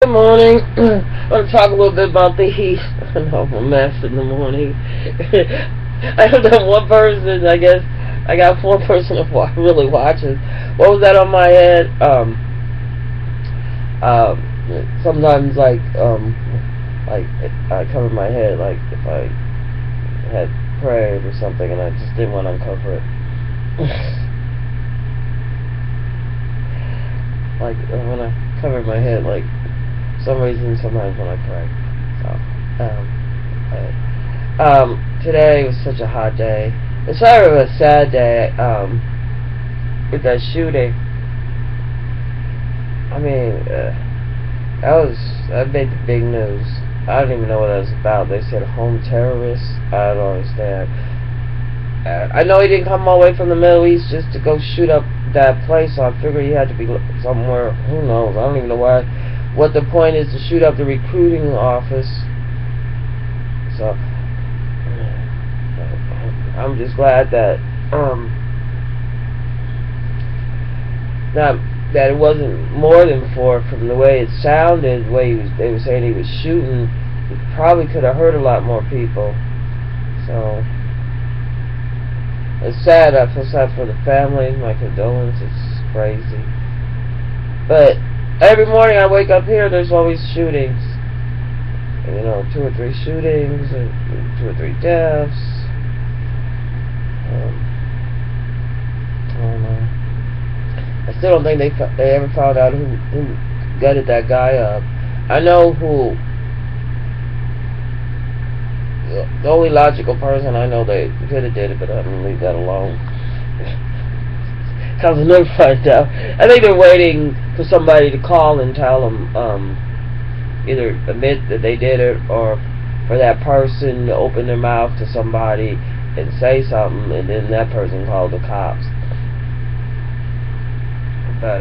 Good morning. I want to talk a little bit about the heat. I know I'm a mess in the morning. I don't know one person. I guess I got one person that really watches. What was that on my head? Sometimes like I cover my head, like if I had prayed or something, and I just didn't want to uncover it. Like when I cover my head, like for some reason sometimes when I pray. Today was such a hot day. It's sort of a sad day. With that shooting. I mean, that made the big news. I don't even know what that was about. They said home terrorists. I don't understand. I know he didn't come all the way from the Middle East just to go shoot up that place, so I figured he had to be somewhere. Who knows? I don't even know what the point is to shoot up the recruiting office. So I'm just glad that that it wasn't more than four. From the way it sounded, the way they were saying he was shooting, it probably could have hurt a lot more people. So it's sad. I feel sad for the families. My condolences. It's crazy. But every morning I wake up here, there's always shootings. You know, 2 or 3 shootings, and 2 or 3 deaths. I don't know. I still don't think they ever found out who gutted that guy up. I know who. The only logical person I know they could have did it, but I'm gonna leave that alone. Cause I'll never find out. I think they're waiting for somebody to call and tell them, either admit that they did it, or for that person to open their mouth to somebody and say something, and then that person called the cops. But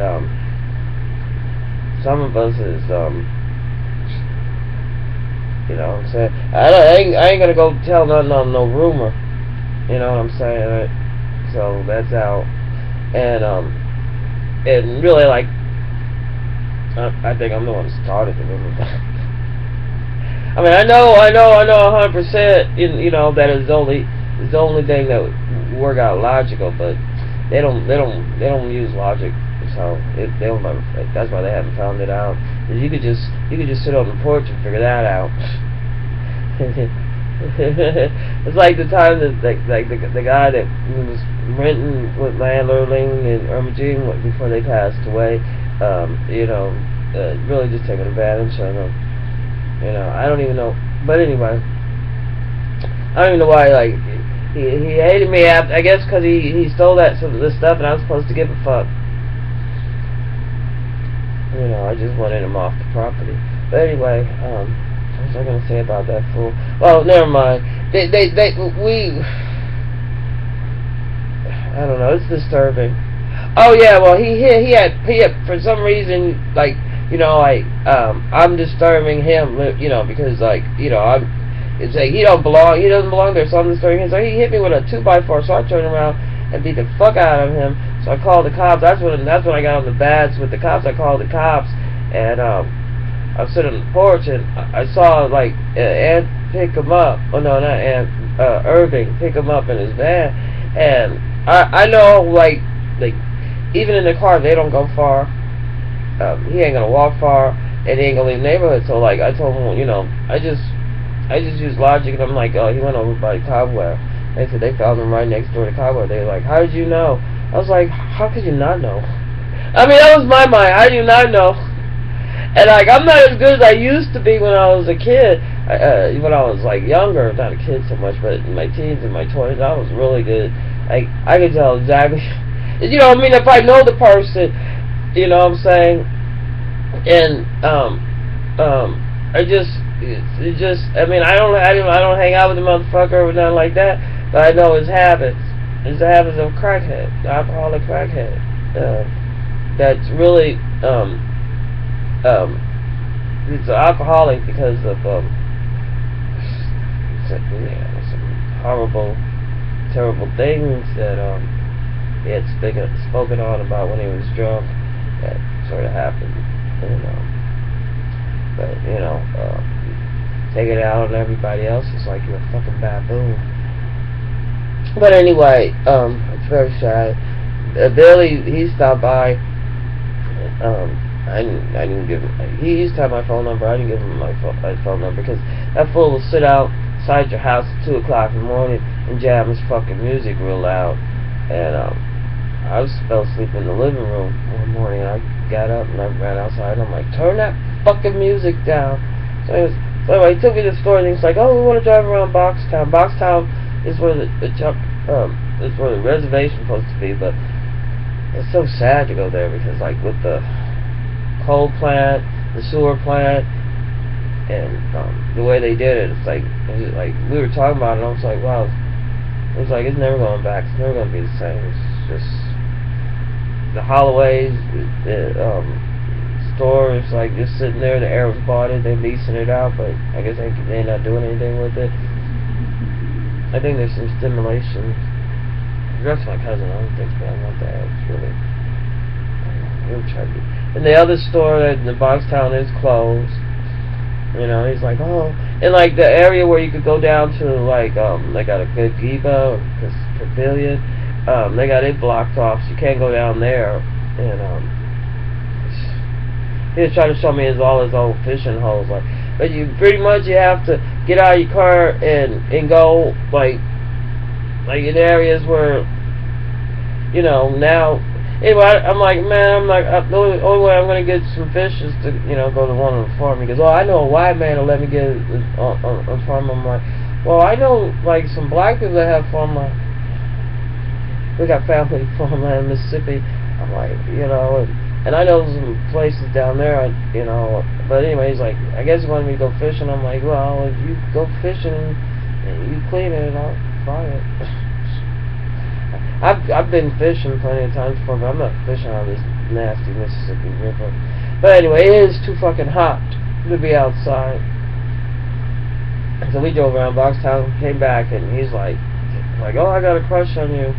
some of us is you know what I'm saying? I ain't gonna go tell nothing on no rumor. You know what I'm saying? Right? So that's out. And really, like, I think I'm the one that started the rumor. I mean, I know 100%. You know that is the only thing that would work out logical, but they don't use logic. So they don't. That's why they haven't found it out. You could just sit on the porch and figure that out. It's like the time that the guy that was renting with landlording in Ermagine before they passed away. You know, really just taking advantage of them. You know, I don't even know. But anyway, I don't even know why. Like he hated me after. I guess because he stole this stuff, and I was supposed to give a fuck. You know, I just wanted him off the property. But anyway, what was I gonna say about that fool? Well, never mind. I don't know. It's disturbing. Oh yeah, well he had for some reason, like, you know, like I'm disturbing him, you know, because, like, you know, it's like he doesn't belong there, so I'm disturbing him. So he hit me with a 2x4, so I turned around and beat the fuck out of him. So I called the cops. That's when I got on the bats with the cops. I called the cops, and I was sitting on the porch, and I saw, like, Ant pick him up. Oh no, not Ant. Irving pick him up in his van, and I know, like even in the car they don't go far. He ain't gonna walk far, and he ain't gonna leave the neighborhood. So, like, I told him, you know, I just use logic, and I'm like, oh, he went over by Cobweb. They said they found him right next door to Cobweb. They were like, how did you know? I was like, how could you not know? I mean, that was my mind. How do you not know? And, like, I'm not as good as I used to be when I was a kid. When I was, like, younger, not a kid so much, but in my teens and my 20s, I was really good. Like, I could tell exactly, you know what I mean, if I know the person, you know what I'm saying? And, I mean, I don't hang out with the motherfucker or nothing like that, but I know his habits. It's the habits of a crackhead, an alcoholic crackhead. That's really, it's an alcoholic because of some horrible, terrible things that he had spoken on about when he was drunk. That sort of happened, you know, take it out on everybody else. It's like you're a fucking baboon. But anyway, it's very sad. Billy, he stopped by. I didn't give him. He used to have my phone number. I didn't give him my phone number because that fool will sit outside your house at 2 o'clock in the morning and jam his fucking music real loud. And I fell asleep in the living room one morning. I got up and I ran outside. And I'm like, turn that fucking music down. So anyway, he took me to the store and he's like, oh, we want to drive around Boxtown. Boxtown is where the reservation's supposed to be, but it's so sad to go there because, like, with the coal plant, the sewer plant, and the way they did it, it's like we were talking about it. And I was like, wow, it's like it's never going back. It's never going to be the same. It's just the Holloways, stores like just sitting there. The Arabs bought it. They're leasing it out, but I guess they're not doing anything with it. I think there's some stimulation. That's my cousin. I don't think I want that. It's really. And the other store in the Boxtown is closed. You know, he's like, oh, and like the area where you could go down to, like, they got a good Giba pavilion. They got it blocked off, so you can't go down there. And he was trying to show me all his old fishing holes, like, but you pretty much you have to get out of your car and go like in areas where, you know, now. Anyway, I'm like, man, the only way I'm gonna get some fish is to, you know, go to one on the farm. He goes, oh, I know a white man will let me get on farm. I'm like, well, I know like some black people that have farmland. We got family farmland in Mississippi. I'm like, you know, and I know some places down there, you know. But anyway, he's like, I guess he wanted me to go fishing. I'm like, well, if you go fishing and you clean it, I'll buy it. I've been fishing plenty of times before, but I'm not fishing on this nasty Mississippi River. But anyway, it is too fucking hot to be outside. So we drove around Boxtown, came back, and he's like, oh, I got a crush on you.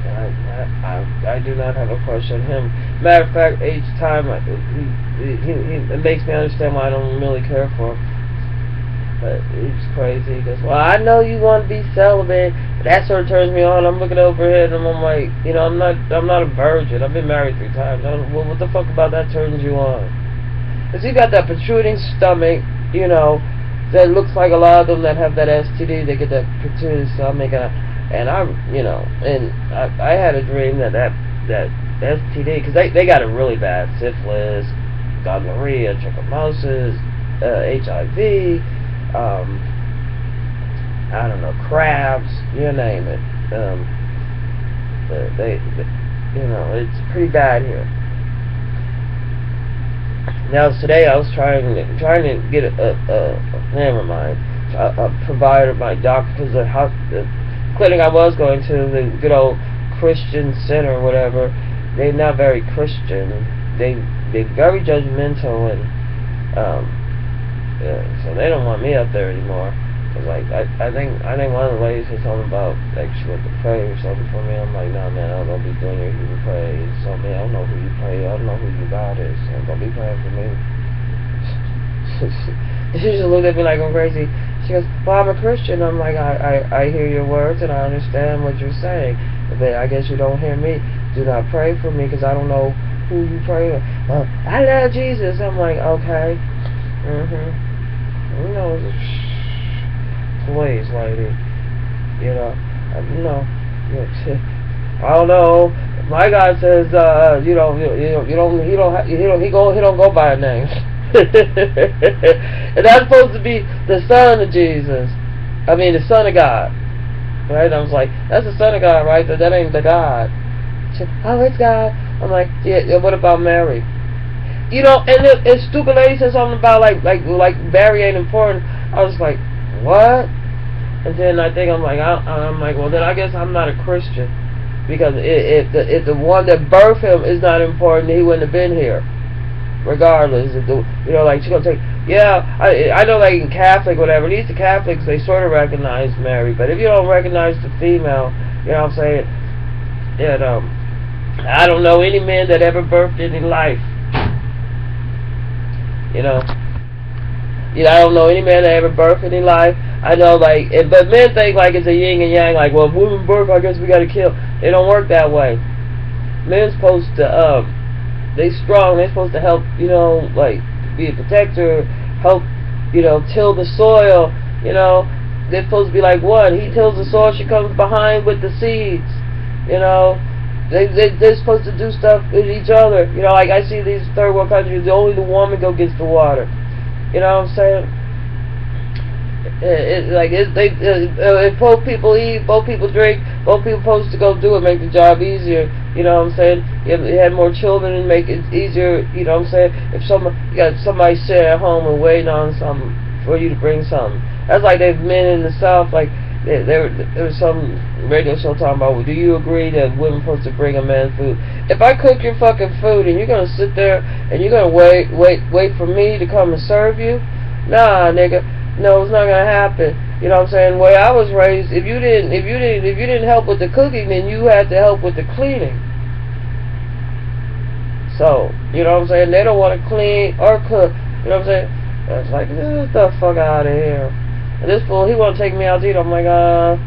I do not have a crush on him. Matter of fact, each time it makes me understand why I don't really care for him. But he's crazy. He goes, well, I know you want to be celibate. But that sort of turns me on. I'm looking over here and I'm like, you know, I'm not a virgin. I've been married 3 times. Well, what the fuck about that turns you on? Because you got that protruding stomach, you know, that looks like a lot of them that have that STD. They get that protruding stomach, and I, you know, and I had a dream that STD, because they got it really bad. Syphilis, gonorrhea, trichomonas, HIV. I don't know, crabs, you name it. They you know, it's pretty bad here. Now today I was trying to get never mind, a provider, my doctor, because the clinic I was going to, the good old Christian center or whatever, they're not very Christian. They're very judgmental, and so they don't want me up there anymore. Cause like I think one of the ladies was talking about like she went to pray or something for me. I'm like, nah, man, I don't be doing your Hebrew praise. So me, I don't know who you pray. I don't know who your God is. So don't be praying for me. She just looked at me like I'm crazy. She goes, well, I'm a Christian. I'm like, I hear your words and I understand what you're saying, but I guess you don't hear me. Do not pray for me because I don't know who you pray to. I love Jesus. I'm like, okay. You know, please, lady. You know, I don't know. My God says, he don't go by a name. And that's supposed to be the Son of Jesus. I mean, the Son of God. Right? I was like, that's the Son of God, right? That ain't the God. She said, oh, it's God. I'm like, yeah. What about Mary? You know, and the stupid lady said something about like Mary ain't important. I was like, what? And then I'm like, well, then I guess I'm not a Christian, because if the one that birthed him is not important, he wouldn't have been here, regardless. If like she's gonna take, I know like in Catholic whatever. At least the Catholics, they sort of recognize Mary, but if you don't recognize the female, you know what I'm saying? I don't know any man that ever birthed any life. You know, You know, I don't know any man that ever birthed any life. I know, like, but men think like it's a yin and yang. Like, well, if women birth, I guess we gotta kill. It don't work that way. Men's supposed to, they strong. They're supposed to help, you know, like, be a protector, help, you know, till the soil. You know, they're supposed to be like one. He tills the soil, she comes behind with the seeds. You know, they're supposed to do stuff with each other. You know, like I see these third world countries, only the woman go gets the water. You know what I'm saying? If both people eat, both people drink, both people supposed to go do it, make the job easier. You know what I'm saying? You had more children and make it easier. You know what I'm saying? If you got somebody sitting at home and waiting on something for you to bring something. That's like they've men in the South, like there was some radio show talking about, well, do you agree that women supposed to bring a man food? If I cook your fucking food and you're gonna sit there and you're gonna wait for me to come and serve you, nah, nigga, no, it's not gonna happen. You know what I'm saying? The way I was raised, if you didn't help with the cooking, then you had to help with the cleaning. So, you know what I'm saying? They don't want to clean or cook. You know what I'm saying? It's like, get the fuck out of here. And this fool, he want to take me out to eat. I'm like, man,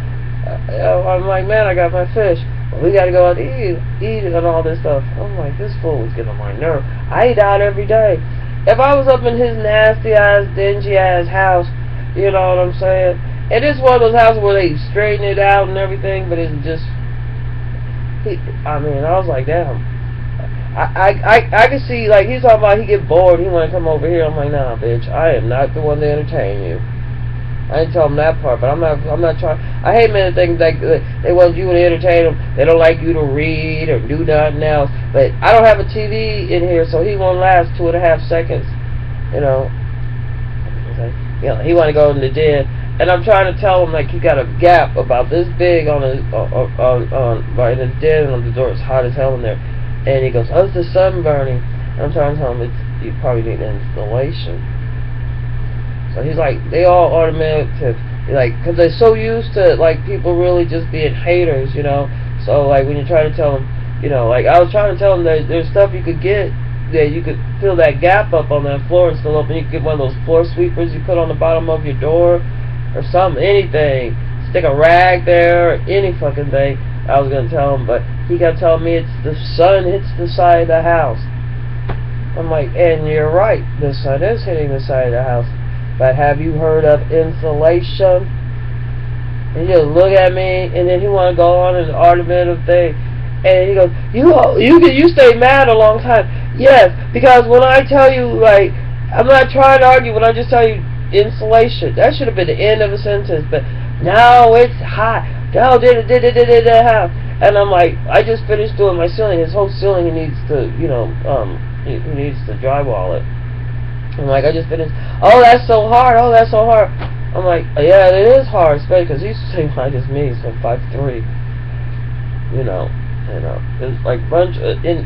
I got my fish. Well, we got to go out to eat and all this stuff. I'm like, this fool is getting on my nerve. I eat out every day. If I was up in his nasty ass, dingy ass house, you know what I'm saying? And it's one of those houses where they straighten it out and everything, but it's just, I was like, damn. I could see, like, he's talking about he get bored, he want to come over here. I'm like, nah, bitch, I am not the one to entertain you. I didn't tell him that part, but I'm not trying. I hate men that think like they want you to entertain them. They don't like you to read or do nothing else. But I don't have a TV in here, so he won't last 2.5 seconds. You know, he want to go in the den, and I'm trying to tell him like he got a gap about this big on his right in his den, and the door is hot as hell in there. And he goes, oh, it's the sun burning. And I'm trying to tell him you probably need an installation. So he's like, they all automatic, like, because they're so used to, like, people really just being haters, you know. So, like, when you try to tell them, you know, like, I was trying to tell them that there's stuff you could get, that you could fill that gap up on that floor and still open. You could get one of those floor sweepers you put on the bottom of your door, or something, anything. Stick a rag there, or any fucking thing. I was going to tell him, but he kept telling me it's the sun hits the side of the house. I'm like, and you're right, the sun is hitting the side of the house. But have you heard of insulation? And he just look at me, and then he want to go on an argumentative thing. And he goes, you stay mad a long time. Yes, because when I tell you, like, I'm not trying to argue, when I just tell you insulation, that should have been the end of a sentence. But now it's hot. Now and I'm like, I just finished doing my ceiling. His whole ceiling, he needs to, you know, he needs to drywall it. I'm like, I just finished. Oh, that's so hard. Oh, that's so hard. I'm like, yeah, it is hard, especially because he's the same height as me. He's like 5'3". You know, and it's like bunch of, he's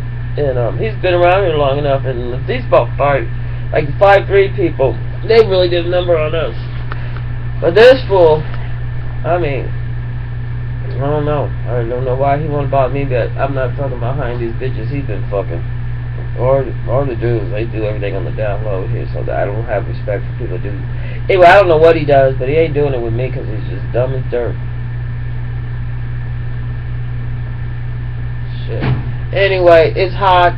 been around here long enough, and these about 5'3" people, they really did a number on us. But this fool, I mean, I don't know. I don't know why he want to bother me, but I'm not talking behind these bitches he's been fucking. Or the dudes, they do everything on the down low here, so that I don't have respect for people who do. Anyway, I don't know what he does, but he ain't doing it with me because he's just dumb as dirt. Shit. Anyway, it's hot.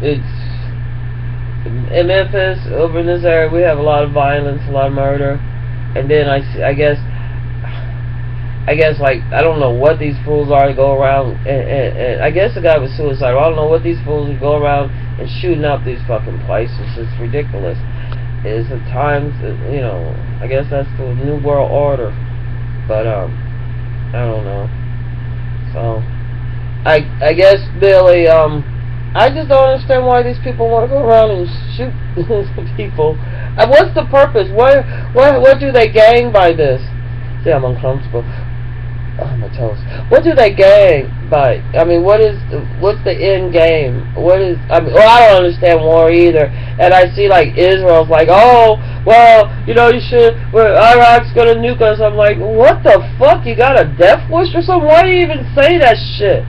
It's in Memphis, over in this area, we have a lot of violence, a lot of murder, and then I guess, like, I don't know what these fools are to go around, and I guess the guy was suicidal. I don't know what these fools who go around and shooting up these fucking places. It's ridiculous. It's at times, you know, I guess that's the new world order, but, I don't know. So, I guess, Billy, I just don't understand why these people want to go around and shoot people. What's the purpose? What do they gain by this? See, I'm uncomfortable. Oh, my toes. What do they gain by? I mean, what's the end game? I don't understand war either. And I see, like, Israel's like, oh, well, you know, Iraq's gonna nuke us. I'm like, what the fuck? You got a death wish or something? Why do you even say that shit?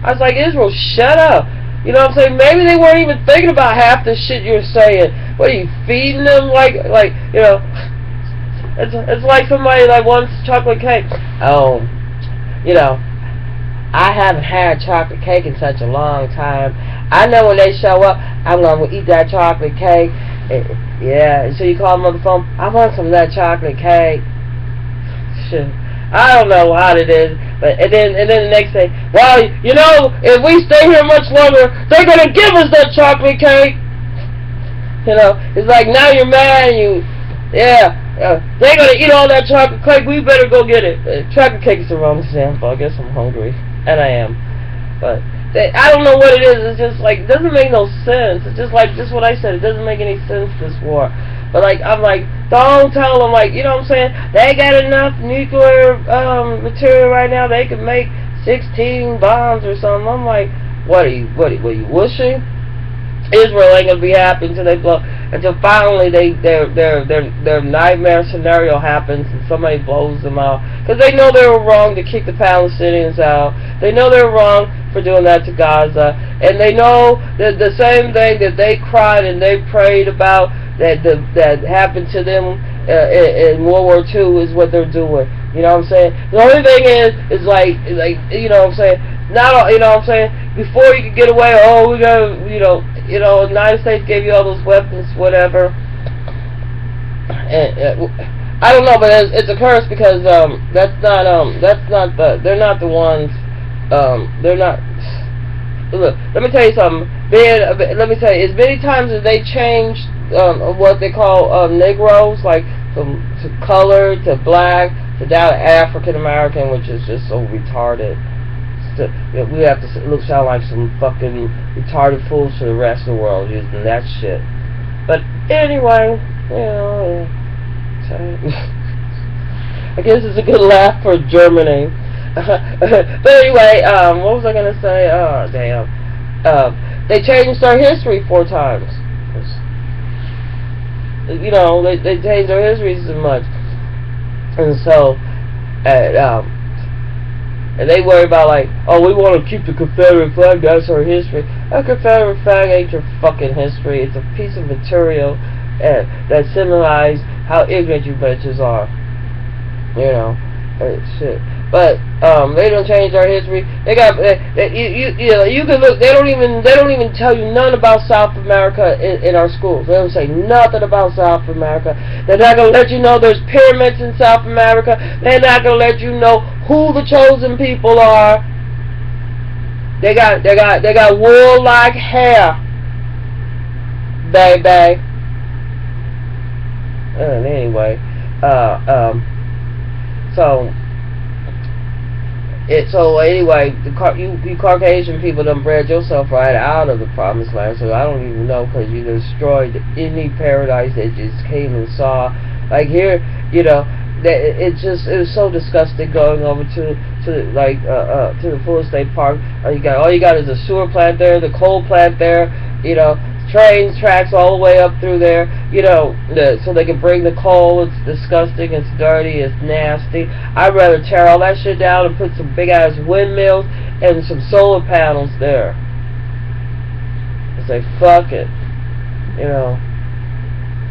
I was like, Israel, shut up. You know what I'm saying? Maybe they weren't even thinking about half the shit you're saying. What are you feeding them? Like you know, it's like somebody like wants chocolate cake. Oh, you know, I haven't had chocolate cake in such a long time. I know when they show up, I'm gonna eat that chocolate cake. Yeah, and so you call them on the phone. I want some of that chocolate cake. Shit. I don't know how it is, but and then the next day, well, you know, if we stay here much longer, they're gonna give us that chocolate cake. You know, it's like now you're mad and they're gonna eat all that chocolate cake. We better go get it. Chocolate cake is the wrong example. I guess I'm hungry, and I am, but I don't know what it is. It's just like it doesn't make no sense. It's just like just what I said. It doesn't make any sense, this war. But like I'm like, don't tell them, like, you know what I'm saying? They got enough nuclear material right now. They could make 16 bombs or something. I'm like, what are you wishing? Israel ain't gonna be happy until they blow, until finally their nightmare scenario happens and somebody blows them out, because they know they were wrong to kick the Palestinians out. They know they're wrong for doing that to Gaza, and they know that the same thing that they cried and they prayed about that happened to them in World War II is what they're doing. You know what I'm saying? The only thing is like you know what I'm saying? Not all, you know what I'm saying? Before you could get away, oh, we got, you know, the United States gave you all those weapons, whatever. And I don't know, but it's a curse, because they're not the ones. They're not. Look, let me tell you something. Let me tell you, as many times as they changed what they call Negroes, like from to color to black to down to African American, which is just so retarded. We have to sound like some fucking retarded fools to the rest of the world using that shit. But anyway, you know, I guess it's a good laugh for Germany. But anyway, what was I gonna say? Oh damn. They changed our history 4 times. You know, they changed our history so much, and so and they worry about like, oh, we want to keep the Confederate flag, that's our history. A Confederate flag ain't your fucking history. It's a piece of material that symbolizes how ignorant you bitches are. You know, shit. But they don't change our history. They got you can look. They don't even tell you none about South America in our schools. They don't say nothing about South America. They're not gonna let you know there's pyramids in South America. They're not gonna let you know who the chosen people are. They got wool-like hair, baby. Anyway, so anyway, you Caucasian people done bred yourself right out of the promised land. So I don't even know, because you destroyed any paradise that you just came and saw. Like here, you know, it was so disgusting going over to the Full Estate Park. All you got is a sewer plant there, the coal plant there, you know, trains, tracks all the way up through there, you know, so they can bring the coal. It's disgusting, it's dirty, it's nasty. I'd rather tear all that shit down and put some big ass windmills and some solar panels there. And say, fuck it. You know,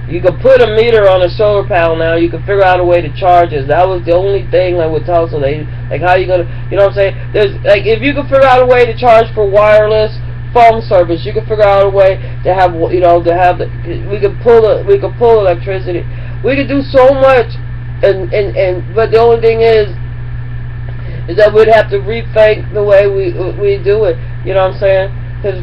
you can put a meter on a solar panel now. You can figure out a way to charge it. That was the only thing I would tell. So they, like, how you gonna, you know what I'm saying? There's, like, if you can figure out a way to charge for wireless phone service, you can figure out a way to have, you know, to have the, we could pull electricity. We could do so much, but the only thing is that we'd have to rethink the way we do it. You know what I'm saying? Because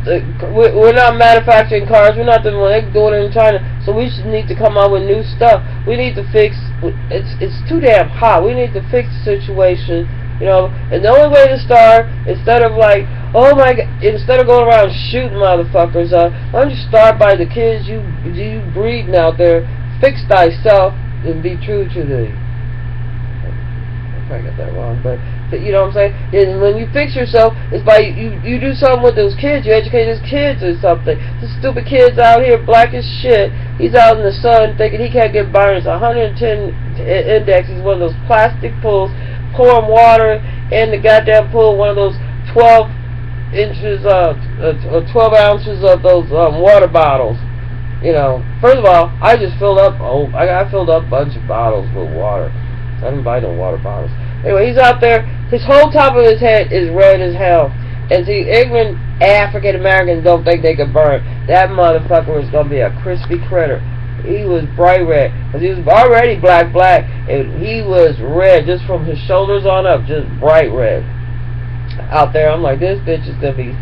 we're not manufacturing cars. We're not doing it in China. So we should need to come up with new stuff. We need to fix. It's too damn hot. We need to fix the situation. You know, and the only way to start, instead of like, oh my God, instead of going around shooting motherfuckers, why don't you start by the kids you breeding out there? Fix thyself and be true to thee. I probably got that wrong, but you know what I'm saying? And when you fix yourself, it's by you do something with those kids. You educate those kids or something. This stupid kid's out here, black as shit. He's out in the sun thinking he can't get burned. It's 110 index. He's one of those plastic pools. Pouring water in the goddamn pool, one of those 12 inches 12 ounces of those water bottles. You know, first of all, I just filled up. Oh, I filled up a bunch of bottles with water. I didn't buy no water bottles. Anyway, he's out there. His whole top of his head is red as hell. And see, ignorant African Americans don't think they can burn. That motherfucker was gonna be a crispy critter. He was bright red, because he was already black, and he was red just from his shoulders on up, just bright red. Out there, I'm like, this bitch is gonna be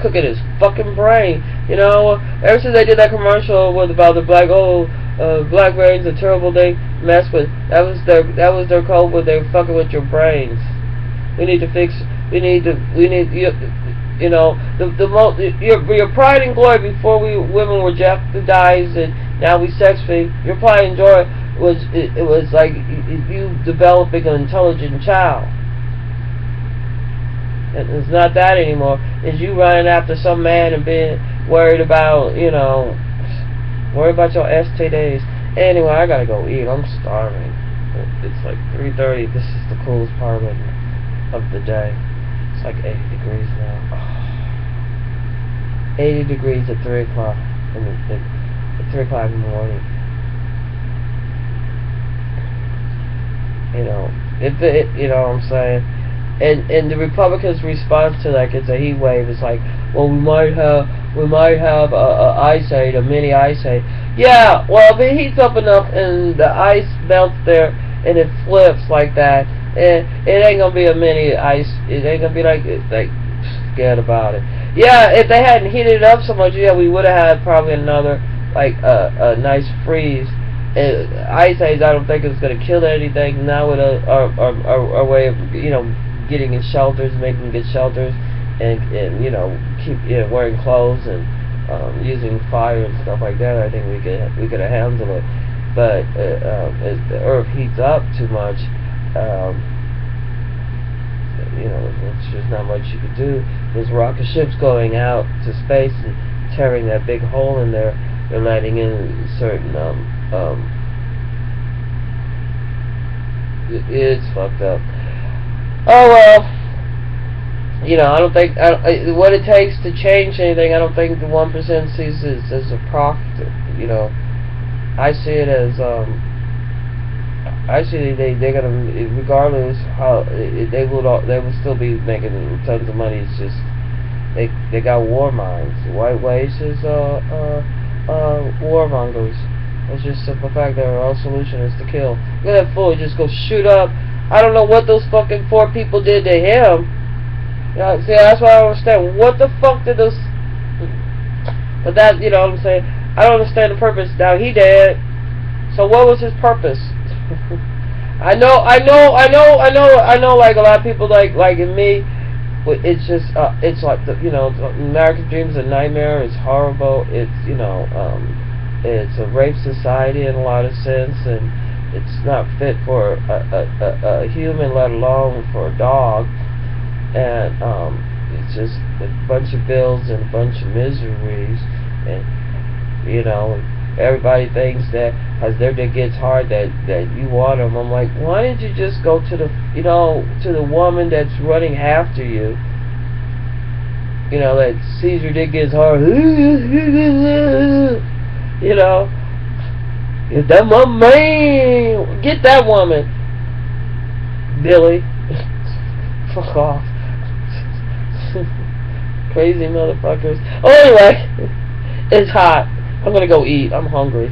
cooking his fucking brain. You know, ever since they did that commercial with about the blackberries, a terrible thing to mess with. That was their code when they were fucking with your brains. We need to fix. We need you know, your pride and glory before women were jeopardized and now we sex feed. Your pride and joy was like you developing an intelligent child. And it's not that anymore. It's you running after some man and being worried about, you know, worried about your STDs. Anyway, I gotta go eat. I'm starving. It's like 3:30. This is the coolest part of the day. It's like 80 degrees now. Oh. 80 degrees at 3 o'clock at 3 o'clock in the morning. You know, you know what I'm saying? And the Republicans' response to like it's a heat wave. It's like, well, we might have a ice age, a mini ice age. Yeah, well, if it heats up enough and the ice melts there and it flips like that, it ain't gonna be a mini ice. It ain't gonna be like forget about it. Yeah, if they hadn't heated it up so much, yeah, we would have had probably another like a nice freeze. Ice age, I don't think it's gonna kill anything. Now with our way of, you know, getting in shelters, making good shelters, and you know, keep wearing clothes and using fire and stuff like that, I think we could have handled it. But as the earth heats up too much, you know, there's just not much you could do. There's rocket ships going out to space and tearing that big hole in there. They're letting in certain it's fucked up. Oh well, you know, I don't think what it takes to change anything. I don't think the 1% sees it as a profit. You know, I see it as I see they're gonna, regardless how they will still be making tons of money. It's just they got war minds. White races warmongers. It's just a simple fact that our solution is to kill. Look at that fool, just go shoot up. I don't know what those fucking 4 people did to him. You know, see, that's why I don't understand. What the fuck did those... But that, you know what I'm saying? I don't understand the purpose. Now, he dead. So what was his purpose? I know, like, a lot of people, like in me, it's just, it's like, you know, American dream is a nightmare. It's horrible. It's, you know, it's a rape society in a lot of sense, and it's not fit for a human, let alone for a dog. And it's just a bunch of bills and a bunch of miseries. And you know, everybody thinks that as their dick gets hard that you want them. I'm like, why didn't you just go to the, you know, to the woman that's running after you? You know, that sees your dick gets hard. You know, is that my man? Get that woman, Billy. Fuck off. Crazy motherfuckers. Oh, anyway, it's hot. I'm gonna go eat. I'm hungry.